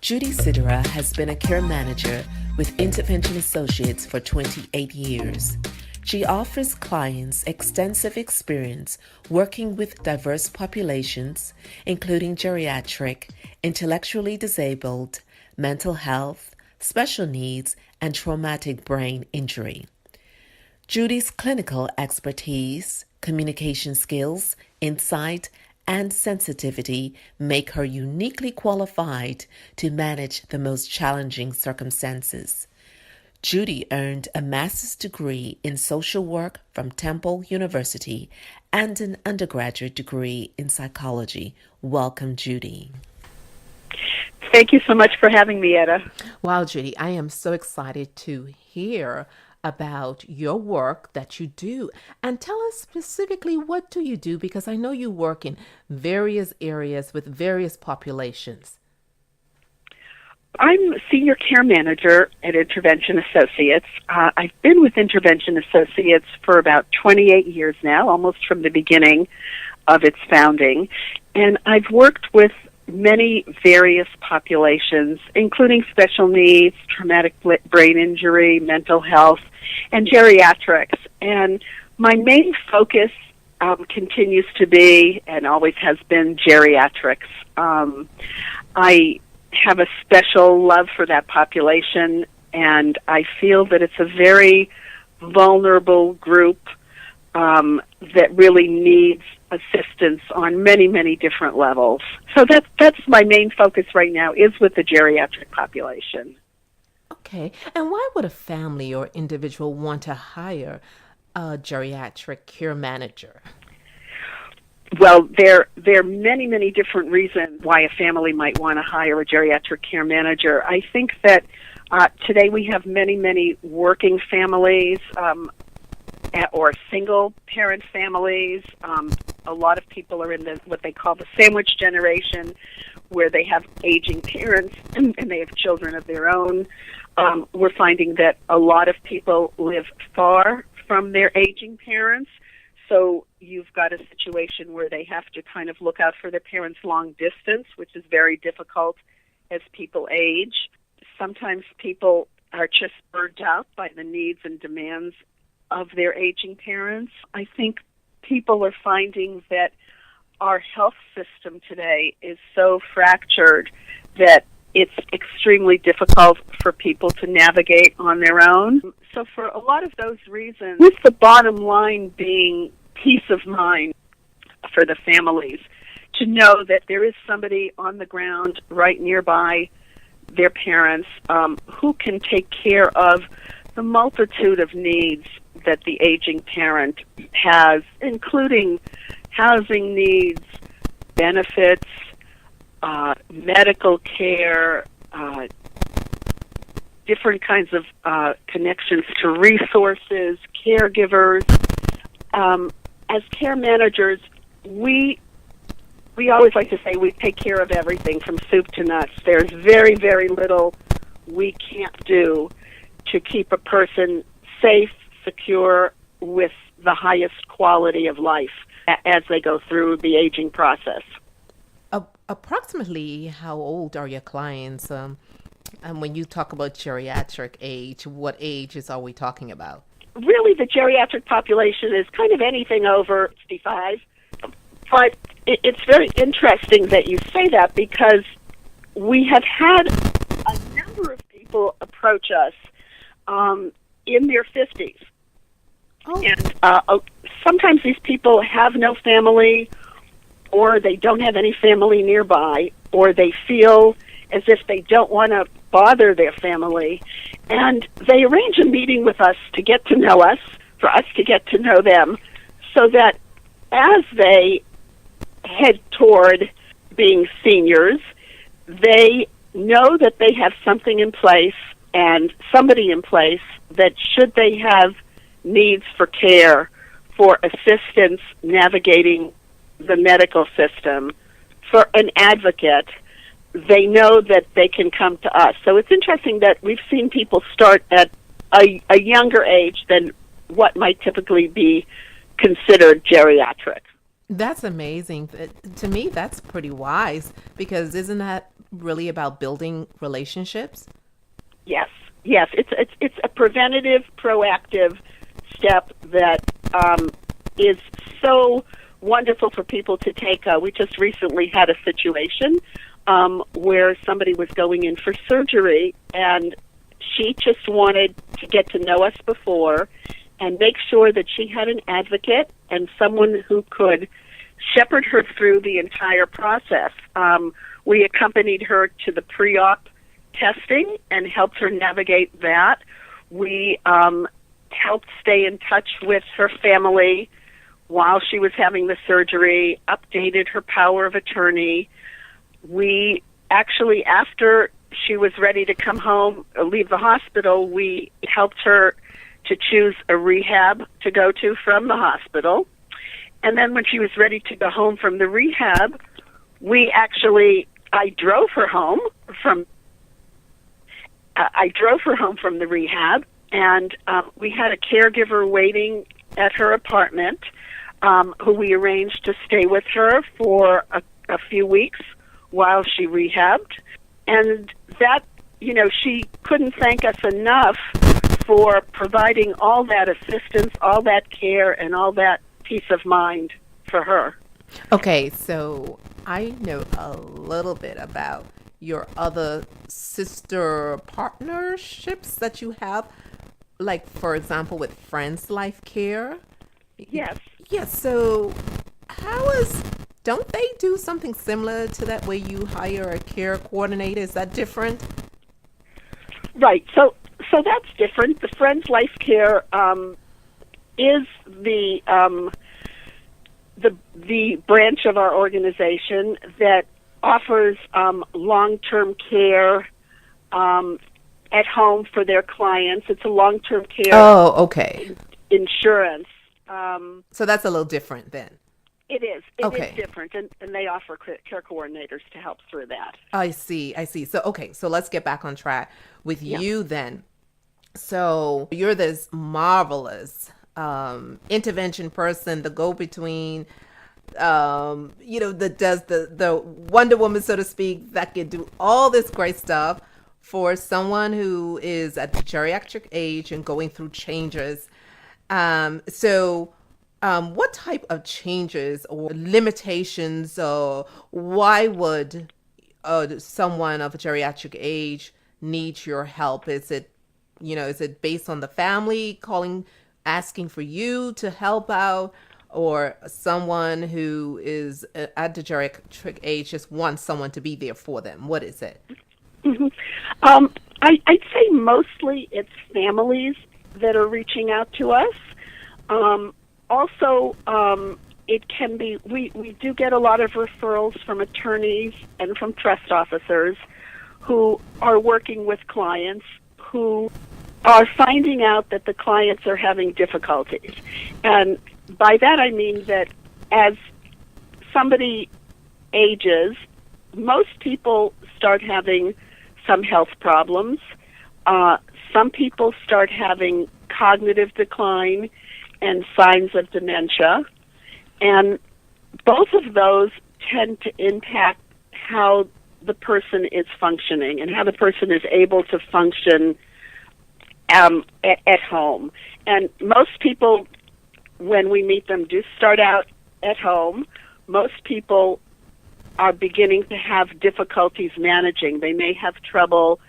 Judy Siderer has been a care manager with Intervention Associates for 28 years. She offers clients extensive experience working with diverse populations, including geriatric, intellectually disabled, mental health, special needs, and traumatic brain injury. Judy's clinical expertise, communication skills, insight, and sensitivity make her uniquely qualified to manage the most challenging circumstances. Judy earned a master's degree in social work from Temple University and an undergraduate degree in psychology. Welcome, Judy. Thank you so much for having me, Etta. Wow, Judy, I am so excited to hear about your work that you do. And tell us specifically, what do you do? Because I know you work in various areas with various populations. I'm Senior Care Manager at Intervention Associates. I've been with Intervention Associates for about 28 years now, almost from the beginning of its founding. And I've worked with many various populations, including special needs, traumatic brain injury, mental health, and geriatrics. And my main focus continues to be, and always has been, geriatrics. I have a special love for that population, and I feel that it's a very vulnerable group that really needs assistance on many, many different levels. So that's my main focus right now, is with the geriatric population. Okay. And why would a family or individual want to hire a geriatric care manager? Well, there are many, many different reasons why a family might want to hire a geriatric care manager. I think that today we have many, many working families or single-parent families. A lot of people are in what they call the sandwich generation, where they have aging parents and they have children of their own. We're finding that a lot of people live far from their aging parents, so you've got a situation where they have to kind of look out for their parents long distance, which is very difficult as people age. Sometimes people are just burnt out by the needs and demands of their aging parents. I think people are finding that our health system today is so fractured that it's extremely difficult for people to navigate on their own. So for a lot of those reasons, with the bottom line being peace of mind for the families, to know that there is somebody on the ground right nearby their parents who can take care of the multitude of needs that the aging parent has, including housing needs, benefits, medical care, different kinds of connections to resources, caregivers. As care managers, we always like to say we take care of everything from soup to nuts. There's very, very little we can't do to keep a person safe, secure, with the highest quality of life as they go through the aging process. Approximately how old are your clients? And when you talk about geriatric age, what ages are we talking about? Really, the geriatric population is kind of anything over 65. But it's very interesting that you say that, because we have had a number of people approach us in their 50s. Oh. And sometimes these people have no family, or they don't have any family nearby, or they feel as if they don't want to bother their family. And they arrange a meeting with us to get to know us, for us to get to know them, so that as they head toward being seniors, they know that they have something in place and somebody in place that, should they have needs for care, for assistance navigating the medical system, for an advocate, they know that they can come to us. So it's interesting that we've seen people start at a younger age than what might typically be considered geriatric. That's amazing. To me, that's pretty wise, because isn't that really about building relationships? Yes, yes. It's a preventative, proactive step that is so wonderful for people to take. We just recently had a situation where somebody was going in for surgery, and she just wanted to get to know us before and make sure that she had an advocate and someone who could shepherd her through the entire process. We accompanied her to the pre-op testing and helped her navigate that. We helped stay in touch with her family while she was having the surgery, updated her power of attorney. We actually, after she was ready to come home, leave the hospital, we helped her to choose a rehab to go to from the hospital. And then when she was ready to go home from the rehab, I drove her home from the rehab, and we had a caregiver waiting at her apartment who we arranged to stay with her for a few weeks while she rehabbed. And that, she couldn't thank us enough for providing all that assistance, all that care, and all that peace of mind for her. Okay, so I know a little bit about your other sister partnerships that you have, like, for example, with Friends Life Care. Yes. Yes, so don't they do something similar to that where you hire a care coordinator? Is that different? Right. So that's different. The Friends Life Care is the branch of our organization that offers long-term care at home for their clients. It's a long-term care. Oh, okay. Insurance. So that's a little different then. It is. It Okay. is different, and they offer care coordinators to help through that. I see. So let's get back on track with you then. So you're this marvelous intervention person, the go-between, that does the Wonder Woman, so to speak, that can do all this great stuff for someone who is at the geriatric age and going through changes. What type of changes or limitations, or why would someone of a geriatric age need your help? Is it based on the family asking for you to help out, or someone who is at the geriatric age just wants someone to be there for them? What is it? Mm-hmm. I'd say mostly it's families that are reaching out to us. Also, it can be, we do get a lot of referrals from attorneys and from trust officers who are working with clients who are finding out that the clients are having difficulties. And by that I mean that as somebody ages, most people start having some health problems. Some people start having cognitive decline and signs of dementia. And both of those tend to impact how the person is functioning and how the person is able to function at home. And most people, when we meet them, do start out at home. Most people are beginning to have difficulties managing. They may have trouble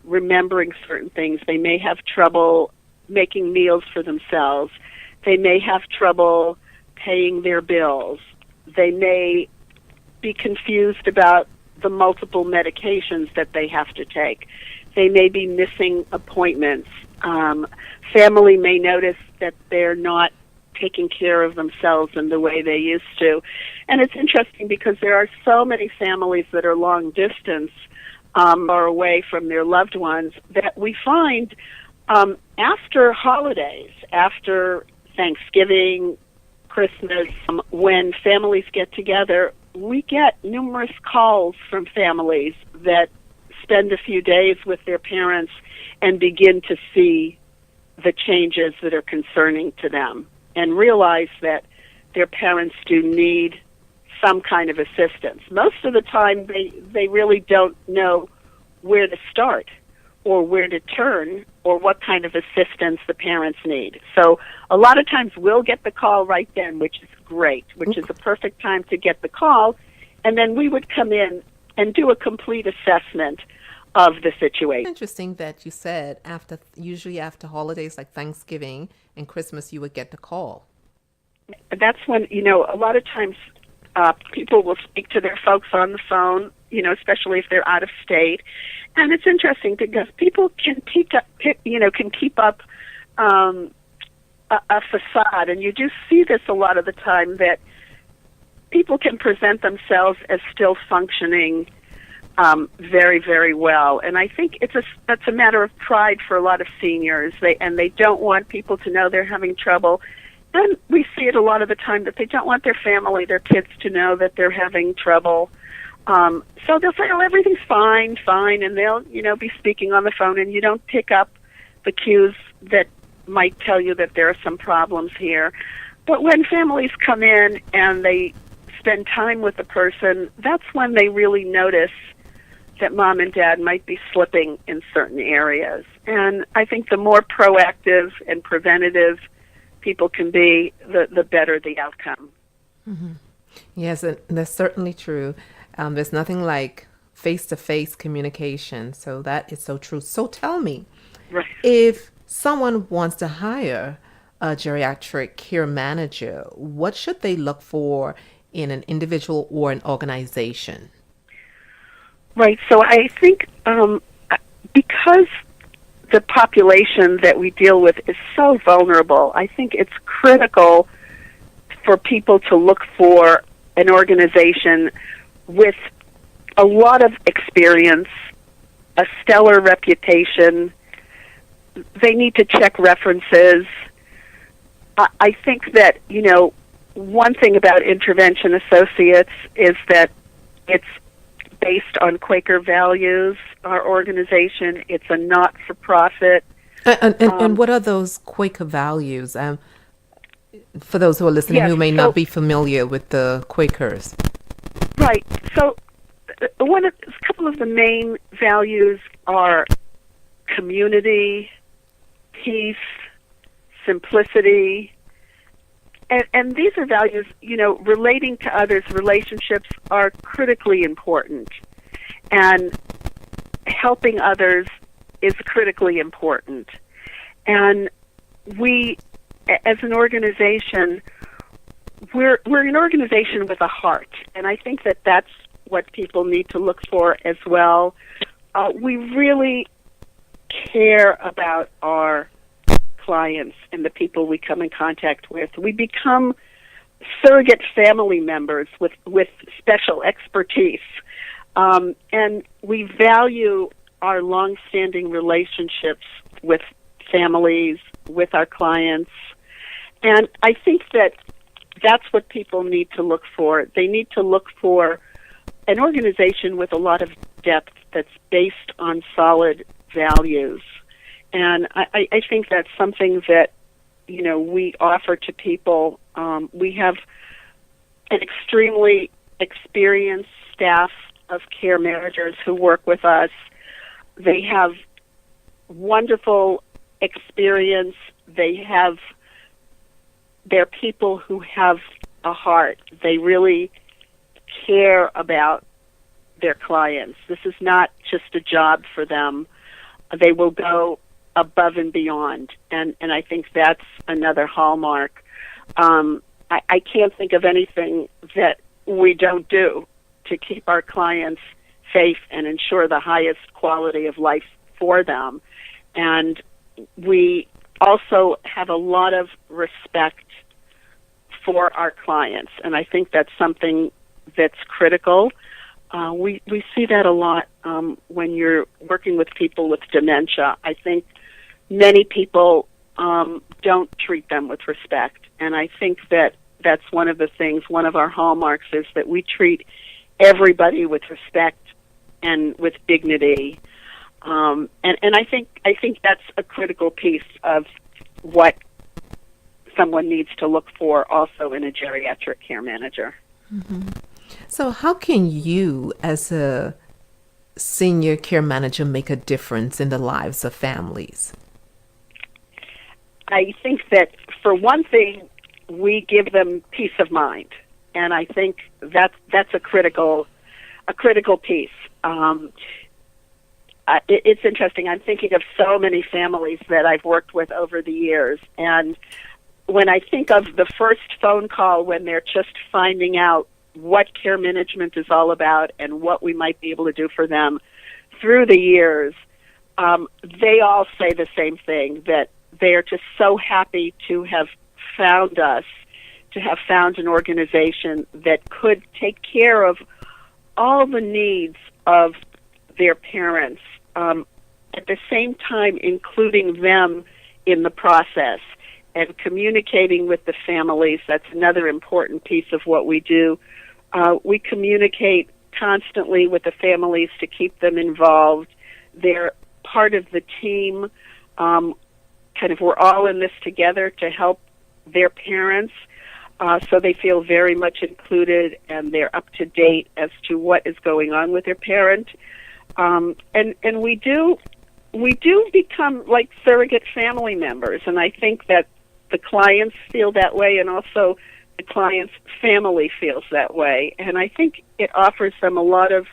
remembering certain things. They may have trouble making meals for themselves. They may have trouble paying their bills. They may be confused about the multiple medications that they have to take. They may be missing appointments. Family may notice that they're not taking care of themselves in the way they used to. And it's interesting because there are so many families that are long distance or away from their loved ones that we find after holidays, after Thanksgiving, Christmas, when families get together, we get numerous calls from families that spend a few days with their parents and begin to see the changes that are concerning to them and realize that their parents do need some kind of assistance. Most of the time, they really don't know where to start or where to turn or what kind of assistance the parents need. So a lot of times we'll get the call right then, which is great, which is a perfect time to get the call, and then we would come in and do a complete assessment of the situation. Interesting that you said usually after holidays like Thanksgiving and Christmas, you would get the call. That's when, a lot of times people will speak to their folks on the phone, especially if they're out of state. And it's interesting because people can keep up a facade, and you do see this a lot of the time, that people can present themselves as still functioning very, very well. And I think that's a matter of pride for a lot of seniors. They don't want people to know they're having trouble. And we see it a lot of the time that they don't want their family, their kids, to know that they're having trouble. So they'll say, "Oh, everything's fine," and they'll, be speaking on the phone, and you don't pick up the cues that might tell you that there are some problems here. But when families come in and they spend time with the person, that's when they really notice that mom and dad might be slipping in certain areas. And I think the more proactive and preventative people can be, the better the outcome. Mm-hmm. Yes, and that's certainly true. There's nothing like face-to-face communication. So that is so true. So tell me, right, if someone wants to hire a geriatric care manager, what should they look for in an individual or an organization? Right. So I think because the population that we deal with is so vulnerable, I think it's critical for people to look for an organization with a lot of experience, a stellar reputation. They need to check references. I think that, one thing about Intervention Associates is that it's based on Quaker values, our organization. It's a not-for-profit. And what are those Quaker values? For those who are listening who may not be familiar with the Quakers. Right. So a couple of the main values are community, peace, simplicity, and these are values, relating to others. Relationships are critically important, and helping others is critically important. And we, as an organization, we're an organization with a heart, and I think that that's what people need to look for as well. We really care about our clients and the people we come in contact with. We become surrogate family members with special expertise, and we value our long-standing relationships with families, with our clients, and I think that that's what people need to look for. They need to look for an organization with a lot of depth that's based on solid values. And I think that's something that, we offer to people. We have an extremely experienced staff of care managers who work with us. They have wonderful experience. They're people who have a heart. They really care about their clients. This is not just a job for them. They will go above and beyond, and I think that's another hallmark. I can't think of anything that we don't do to keep our clients safe and ensure the highest quality of life for them. And we also have a lot of respect for our clients, and I think that's something that's critical. We see that a lot when you're working with people with dementia. I think many people don't treat them with respect, and I think that that's one of the things, one of our hallmarks is that we treat everybody with respect and with dignity. And I think that's a critical piece of what someone needs to look for also in a geriatric care manager. Mm-hmm. So, how can you, as a senior care manager, make a difference in the lives of families? I think that for one thing, we give them peace of mind, and I think that's a critical piece. It's interesting. I'm thinking of so many families that I've worked with over the years, and when I think of the first phone call when they're just finding out what care management is all about and what we might be able to do for them through the years, they all say the same thing, that they are just so happy to have found us, to have found an organization that could take care of all the needs of their parents, at the same time including them in the process and communicating with the families. That's another important piece of what we do. We communicate constantly with the families to keep them involved. They're part of the team. We're all in this together to help their parents, so they feel very much included and they're up to date as to what is going on with their parent. And we do become like surrogate family members, and I think that the clients feel that way, and also the client's family feels that way. And I think it offers them a lot of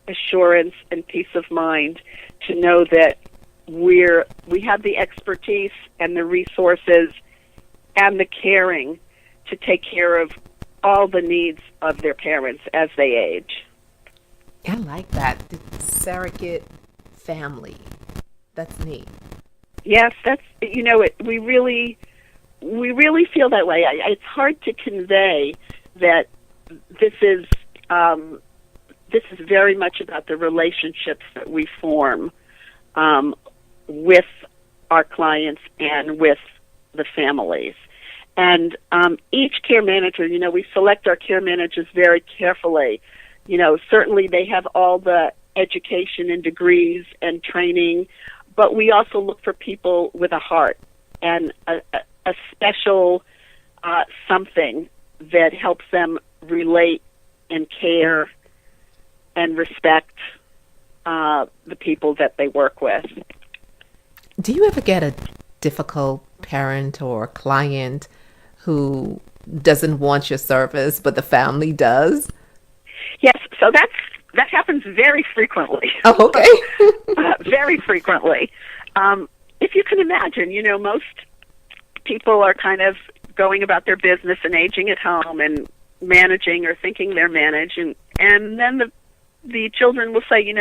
assurance and peace of mind to know that we have the expertise and the resources and the caring to take care of all the needs of their parents as they age. I like that. The surrogate family. That's neat. Yes, we really feel that way. It's hard to convey that this is very much about the relationships that we form with our clients and with the families. And each care manager, we select our care managers very carefully. Certainly they have all the education and degrees and training, but we also look for people with a heart and a special something that helps them relate and care and respect the people that they work with. Do you ever get a difficult parent or client who doesn't want your service, but the family does? Yes, so that happens very frequently. Oh, okay. Very frequently. If you can imagine, most people are kind of going about their business and aging at home and managing or thinking they're managing, and then the children will say,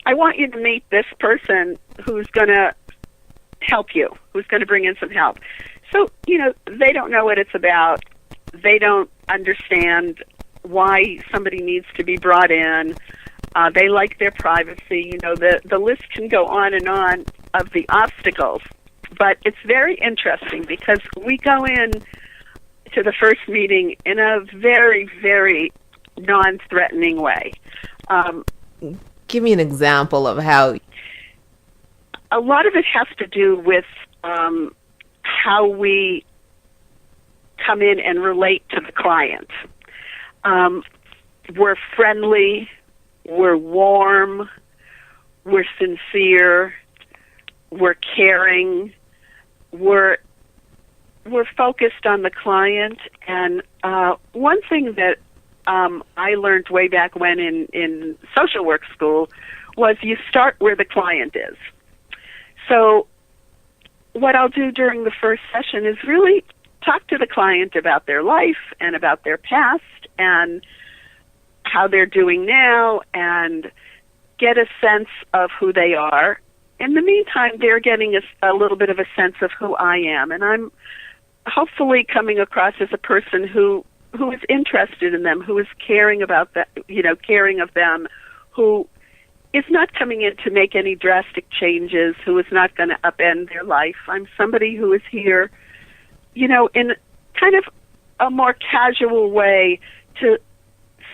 I want you to meet this person who's going to help you, who's going to bring in some help. So, they don't know what it's about. They don't understand why somebody needs to be brought in. They like their privacy. The list can go on and on of the obstacles. But it's very interesting because we go in to the first meeting in a very, very non-threatening way. Give me an example of how. A lot of it has to do with how we come in and relate to the client. We're friendly, we're warm, we're sincere, we're caring, we're focused on the client. And one thing that I learned way back when in social work school was you start where the client is. So what I'll do during the first session is really talk to the client about their life and about their past and how they're doing now and get a sense of who they are. In the meantime, they're getting a little bit of a sense of who I am, and I'm hopefully coming across as a person who is interested in them, who is caring about that, caring of them, who is not coming in to make any drastic changes, who is not going to upend their life. I'm somebody who is here, in kind of a more casual way to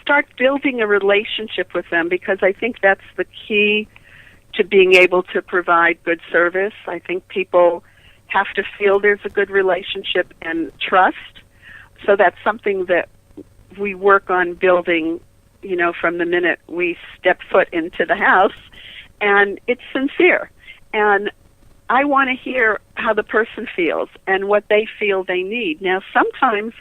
start building a relationship with them, because I think that's the key to being able to provide good service. I think people have to feel there's a good relationship and trust. So that's something that we work on building from the minute we step foot into the house, and it's sincere. And I want to hear how the person feels and what they feel they need. Now, sometimes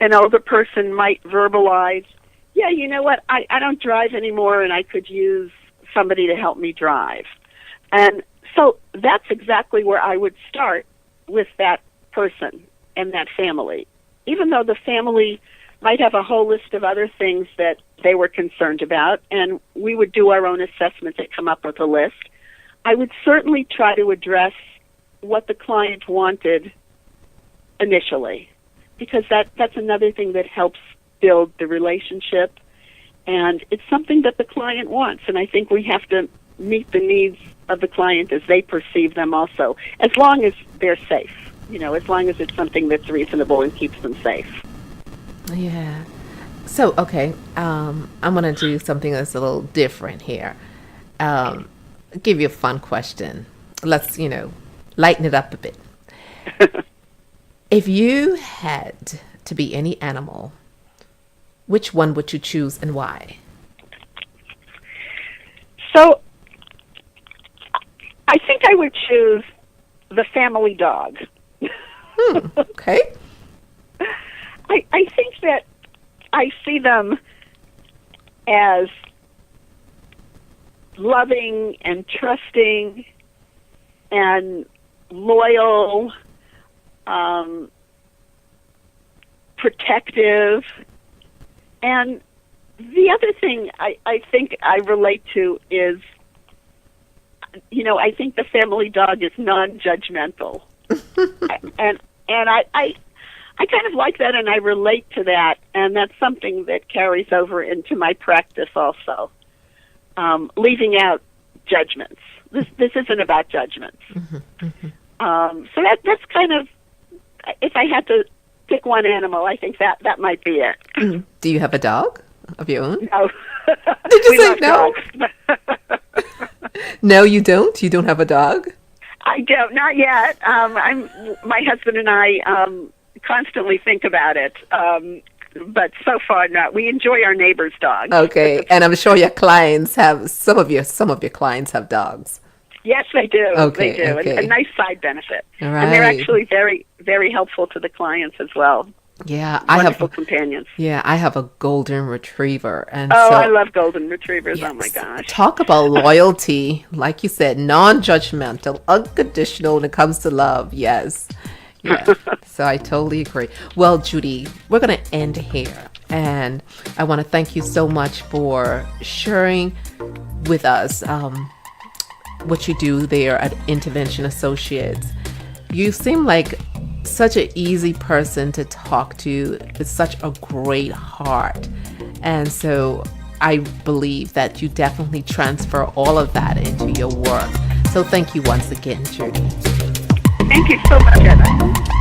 an older person might verbalize, yeah, you know what, I don't drive anymore and I could use somebody to help me drive. And so that's exactly where I would start with that person and that family. Even though the family might have a whole list of other things that they were concerned about, and we would do our own assessment to come up with a list, I would certainly try to address what the client wanted initially, because that's another thing that helps build the relationship, and it's something that the client wants, and I think we have to meet the needs of the client as they perceive them also, as long as they're safe, as long as it's something that's reasonable and keeps them safe. Yeah. So, okay, I'm going to do something that's a little different here. Give you a fun question. Let's, lighten it up a bit. If you had to be any animal, which one would you choose and why? So, I think I would choose the family dog. Okay. I think that I see them as loving and trusting and loyal, protective. And the other thing I think I relate to is, I think the family dog is non-judgmental. and I kind of like that, and I relate to that, and that's something that carries over into my practice also. Leaving out judgments. This isn't about judgments. So that's kind of, if I had to pick one animal, I think that might be it. Do you have a dog of your own? No. Did you say no? Dogs. No, you don't? You don't have a dog? I don't, not yet. My husband and I constantly think about it, but so far not. We enjoy our neighbor's dogs. Okay, and I'm sure your clients have, some of your clients have dogs. Yes, they do. Okay, they do. okay. A nice side benefit. All right. And they're actually very, very helpful to the clients as well. Yeah, Wonderful companions. Yeah, I have a golden retriever, and I love golden retrievers. Yes, oh my gosh! Talk about loyalty, like you said, non-judgmental, unconditional when it comes to love. Yes, yes. So I totally agree. Well, Judy, we're going to end here, and I want to thank you so much for sharing with us what you do there at Intervention Associates. You seem like such an easy person to talk to with such a great heart. And so I believe that you definitely transfer all of that into your work. So thank you once again, Judy. Thank you so much, Heather.